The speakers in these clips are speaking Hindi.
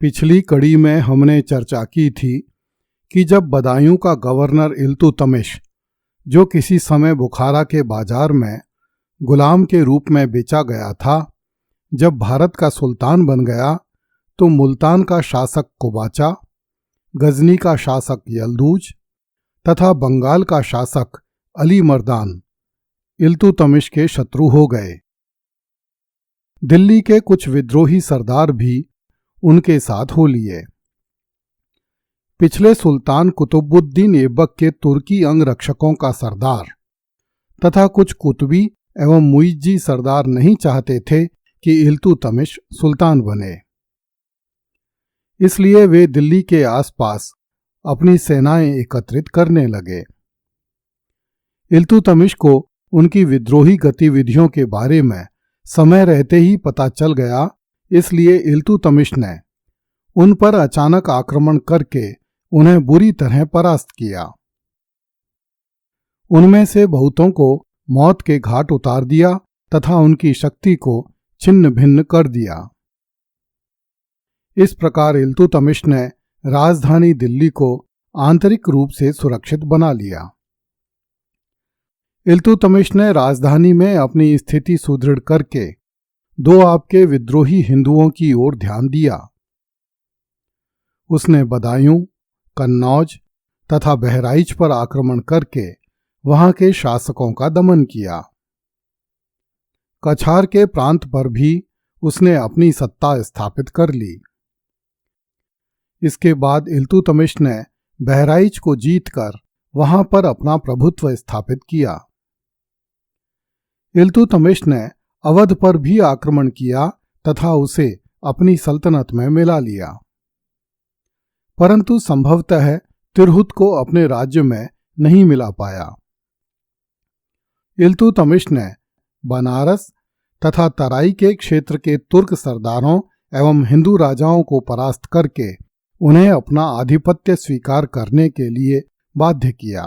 पिछली कड़ी में हमने चर्चा की थी कि जब बदायूं का गवर्नर इल्तुतमिश, जो किसी समय बुखारा के बाजार में गुलाम के रूप में बेचा गया था, जब भारत का सुल्तान बन गया तो मुल्तान का शासक कुबाचा, गजनी का शासक यल्दूज तथा बंगाल का शासक अली मर्दान इल्तुतमिश के शत्रु हो गए। दिल्ली के कुछ विद्रोही सरदार भी उनके साथ हो लिए। पिछले सुल्तान कुतुबुद्दीन ऐबक के तुर्की अंगरक्षकों का सरदार तथा कुछ कुतुबी एवं मुइज्जी सरदार नहीं चाहते थे कि इल्तुतमिश सुल्तान बने, इसलिए वे दिल्ली के आसपास अपनी सेनाएं एकत्रित करने लगे। इल्तुतमिश को उनकी विद्रोही गतिविधियों के बारे में समय रहते ही पता चल गया, इसलिए इल्तुतमिश ने उन पर अचानक आक्रमण करके उन्हें बुरी तरह परास्त किया। उनमें से बहुतों को मौत के घाट उतार दिया तथा उनकी शक्ति को छिन्न भिन्न कर दिया। इस प्रकार इल्तुतमिश ने राजधानी दिल्ली को आंतरिक रूप से सुरक्षित बना लिया। इल्तुतमिश ने राजधानी में अपनी स्थिति सुदृढ़ करके दो आपके विद्रोही हिंदुओं की ओर ध्यान दिया। उसने बदायूं, कन्नौज तथा बहराइच पर आक्रमण करके वहां के शासकों का दमन किया। कछार के प्रांत पर भी उसने अपनी सत्ता स्थापित कर ली। इसके बाद इल्तुतमिश ने बहराइच को जीतकर वहां पर अपना प्रभुत्व स्थापित किया। इल्तुतमिश ने अवध पर भी आक्रमण किया तथा उसे अपनी सल्तनत में मिला लिया, परंतु संभवतः तिरहुत को अपने राज्य में नहीं मिला पाया। इल्तुतमिश ने बनारस तथा तराई के क्षेत्र के तुर्क सरदारों एवं हिंदू राजाओं को परास्त करके उन्हें अपना आधिपत्य स्वीकार करने के लिए बाध्य किया।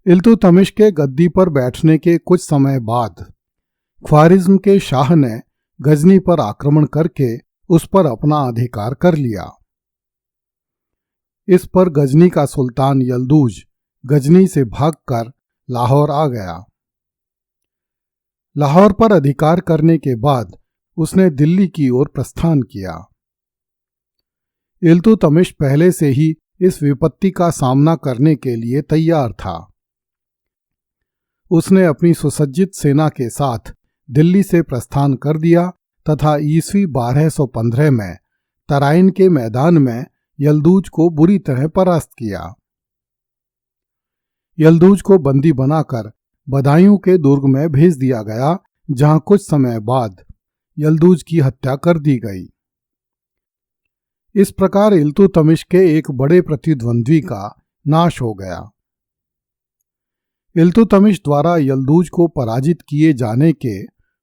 इल्तुतमिश के गद्दी पर बैठने के कुछ समय बाद ख्वारिज्म के शाह ने गजनी पर आक्रमण करके उस पर अपना अधिकार कर लिया। इस पर गजनी का सुल्तान यल्दूज गजनी से भागकर लाहौर आ गया। लाहौर पर अधिकार करने के बाद उसने दिल्ली की ओर प्रस्थान किया। इल्तुतमिश पहले से ही इस विपत्ति का सामना करने के लिए तैयार था। उसने अपनी सुसज्जित सेना के साथ दिल्ली से प्रस्थान कर दिया तथा ईस्वी 1215 में तराइन के मैदान में यल्दूज को बुरी तरह परास्त किया। यल्दूज को बंदी बनाकर बदायूं के दुर्ग में भेज दिया गया, जहां कुछ समय बाद यल्दूज की हत्या कर दी गई। इस प्रकार इल्तुतमिश के एक बड़े प्रतिद्वंद्वी का नाश हो गया। इल्तुतमिश द्वारा यल्दूज को पराजित किए जाने के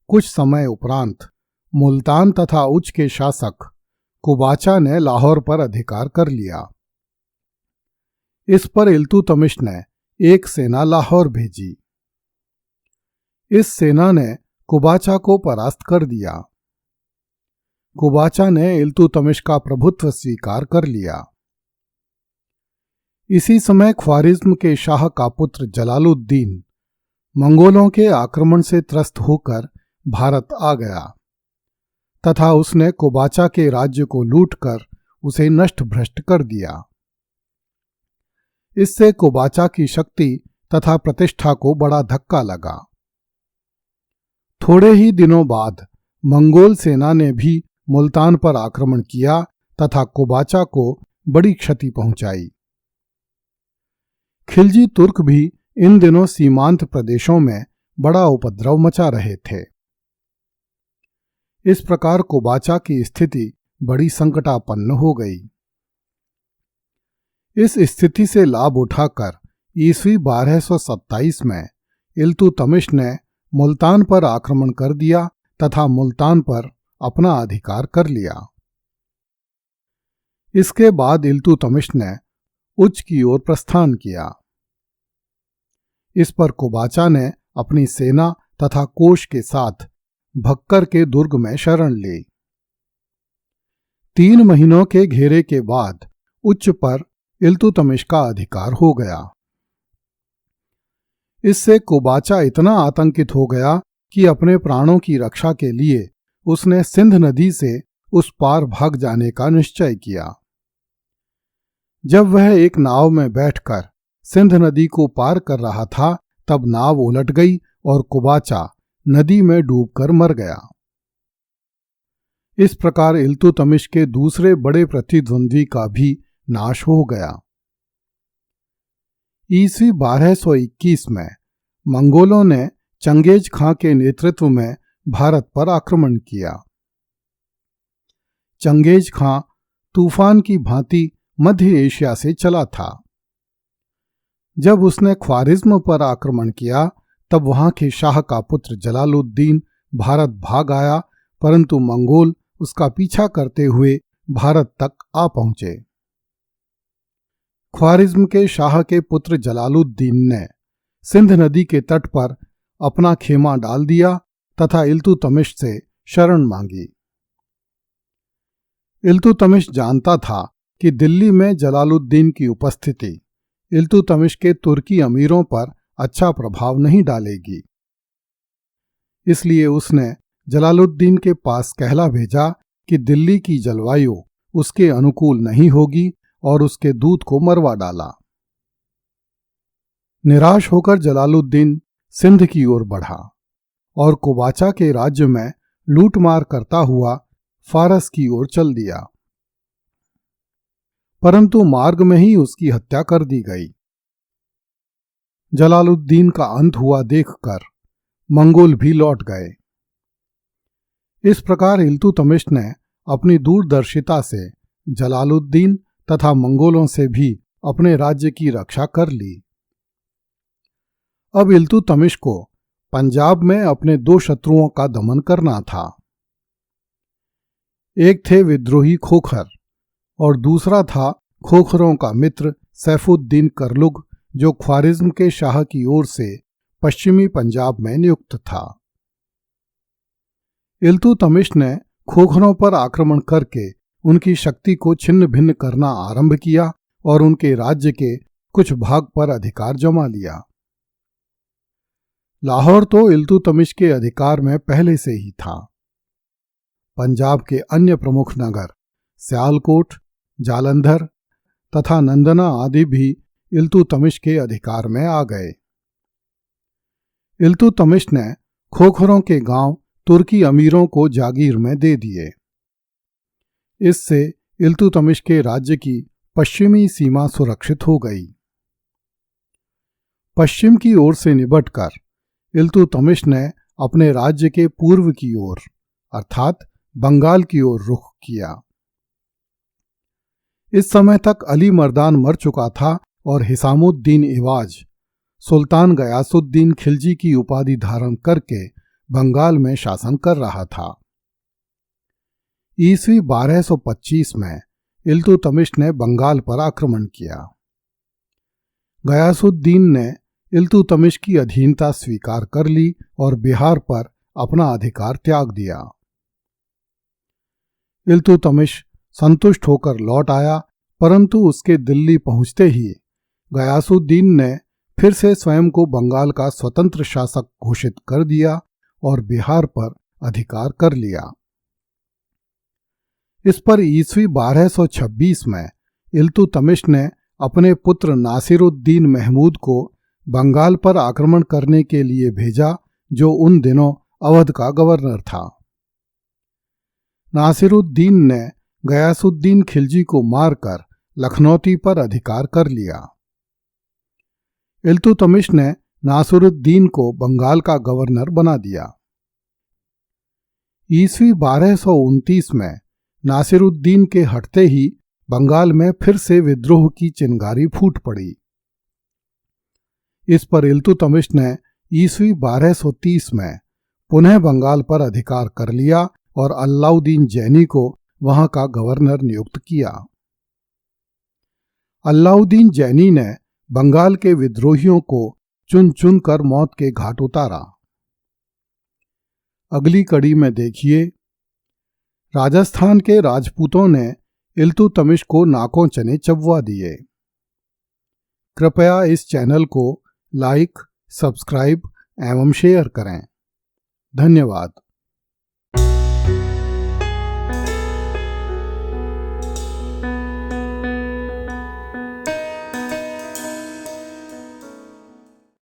कुछ समय उपरांत मुल्तान तथा उच के शासक कुबाचा ने लाहौर पर अधिकार कर लिया। इस पर इल्तुतमिश ने एक सेना लाहौर भेजी। इस सेना ने कुबाचा को परास्त कर दिया। कुबाचा ने इल्तुतमिश का प्रभुत्व स्वीकार कर लिया। इसी समय ख्वारिज्म के शाह का पुत्र जलालुद्दीन मंगोलों के आक्रमण से त्रस्त होकर भारत आ गया तथा उसने कुबाचा के राज्य को लूटकर उसे नष्ट भ्रष्ट कर दिया। इससे कुबाचा की शक्ति तथा प्रतिष्ठा को बड़ा धक्का लगा। थोड़े ही दिनों बाद मंगोल सेना ने भी मुल्तान पर आक्रमण किया तथा कुबाचा को बड़ी क्षति पहुंचाई। खिलजी तुर्क भी इन दिनों सीमांत प्रदेशों में बड़ा उपद्रव मचा रहे थे। इस प्रकार कुबाचा की स्थिति बड़ी संकटापन्न हो गई। इस स्थिति से लाभ उठाकर ईस्वी 1227 में इल्तुतमिश ने मुल्तान पर आक्रमण कर दिया तथा मुल्तान पर अपना अधिकार कर लिया। इसके बाद इल्तुतमिश ने उच की ओर प्रस्थान किया। इस पर कुबाचा ने अपनी सेना तथा कोष के साथ भक्कर के दुर्ग में शरण ली। 3 महीनों के घेरे के बाद उच्च पर इल्तुतमिश का अधिकार हो गया। इससे कुबाचा इतना आतंकित हो गया कि अपने प्राणों की रक्षा के लिए उसने सिंध नदी से उस पार भाग जाने का निश्चय किया। जब वह एक नाव में बैठकर सिंध नदी को पार कर रहा था, तब नाव उलट गई और कुबाचा नदी में डूबकर मर गया। इस प्रकार इल्तुतमिश के दूसरे बड़े प्रतिद्वंद्वी का भी नाश हो गया। ईस्वी 1221 में मंगोलों ने चंगेज खां के नेतृत्व में भारत पर आक्रमण किया। चंगेज खां तूफान की भांति मध्य एशिया से चला था। जब उसने ख्वारिज्म पर आक्रमण किया, तब वहां के शाह का पुत्र जलालुद्दीन भारत भाग आया, परंतु मंगोल उसका पीछा करते हुए भारत तक आ पहुंचे। ख्वारिज्म के शाह के पुत्र जलालुद्दीन ने सिंध नदी के तट पर अपना खेमा डाल दिया तथा इल्तुतमिश से शरण मांगी। इल्तुतमिश जानता था कि दिल्ली में जलालुद्दीन की उपस्थिति इल्तुतमिश के तुर्की अमीरों पर अच्छा प्रभाव नहीं डालेगी। इसलिए उसने जलालुद्दीन के पास कहला भेजा कि दिल्ली की जलवायु उसके अनुकूल नहीं होगी और उसके दूत को मरवा डाला। निराश होकर जलालुद्दीन सिंध की ओर बढ़ा और कुबाचा के राज्य में लूटमार करता हुआ फारस की ओर चल दिया, परंतु मार्ग में ही उसकी हत्या कर दी गई। जलालुद्दीन का अंत हुआ देखकर मंगोल भी लौट गए। इस प्रकार इल्तुतमिश ने अपनी दूरदर्शिता से जलालुद्दीन तथा मंगोलों से भी अपने राज्य की रक्षा कर ली। अब इल्तुतमिश को पंजाब में अपने 2 शत्रुओं का दमन करना था। एक थे विद्रोही खोखर और दूसरा था खोखरों का मित्र सैफुद्दीन करलुग, जो ख्वारिज्म के शाह की ओर से पश्चिमी पंजाब में नियुक्त था। इल्तुतमिश ने खोखरों पर आक्रमण करके उनकी शक्ति को छिन्न भिन्न करना आरंभ किया और उनके राज्य के कुछ भाग पर अधिकार जमा लिया। लाहौर तो इल्तुतमिश के अधिकार में पहले से ही था। पंजाब के अन्य प्रमुख नगर सियालकोट, जालंधर तथा नंदना आदि भी इल्तुतमिश के अधिकार में आ गए। इल्तुतमिश ने खोखरों के गांव तुर्की अमीरों को जागीर में दे दिए। इससे इल्तुतमिश के राज्य की पश्चिमी सीमा सुरक्षित हो गई। पश्चिम की ओर से निबटकर इल्तुतमिश ने अपने राज्य के पूर्व की ओर अर्थात बंगाल की ओर रुख किया। इस समय तक अली मर्दान मर चुका था और हिसामुद्दीन इवाज सुल्तान गयासुद्दीन खिलजी की उपाधि धारण करके बंगाल में शासन कर रहा था। ईस्वी 1225 में इल्तुतमिश ने बंगाल पर आक्रमण किया। गयासुद्दीन ने इल्तुतमिश की अधीनता स्वीकार कर ली और बिहार पर अपना अधिकार त्याग दिया। इल्तुतमिश संतुष्ट होकर लौट आया, परंतु उसके दिल्ली पहुंचते ही गयासुद्दीन ने फिर से स्वयं को बंगाल का स्वतंत्र शासक घोषित कर दिया और बिहार पर अधिकार कर लिया। इस पर ईस्वी 1226 में इल्तुतमिश ने अपने पुत्र नासिरुद्दीन महमूद को बंगाल पर आक्रमण करने के लिए भेजा, जो उन दिनों अवध का गवर्नर था। नासिरुद्दीन ने गयासुद्दीन खिलजी को मारकर लखनौती पर अधिकार कर लिया। इल्तुतमिश ने नासिरुद्दीन को बंगाल का गवर्नर बना दिया। ईस्वी 1229 में नासिरुद्दीन के हटते ही बंगाल में फिर से विद्रोह की चिंगारी फूट पड़ी। इस पर इल्तुतमिश ने ईस्वी 1230 में पुनः बंगाल पर अधिकार कर लिया और अलाउद्दीन जैनी को वहां का गवर्नर नियुक्त किया। अलाउद्दीन जैनी ने बंगाल के विद्रोहियों को चुन चुन कर मौत के घाट उतारा। अगली कड़ी में देखिए राजस्थान के राजपूतों ने इल्तुतमिश को नाकों चने चबवा दिए। कृपया इस चैनल को लाइक, सब्सक्राइब एवं शेयर करें। धन्यवाद।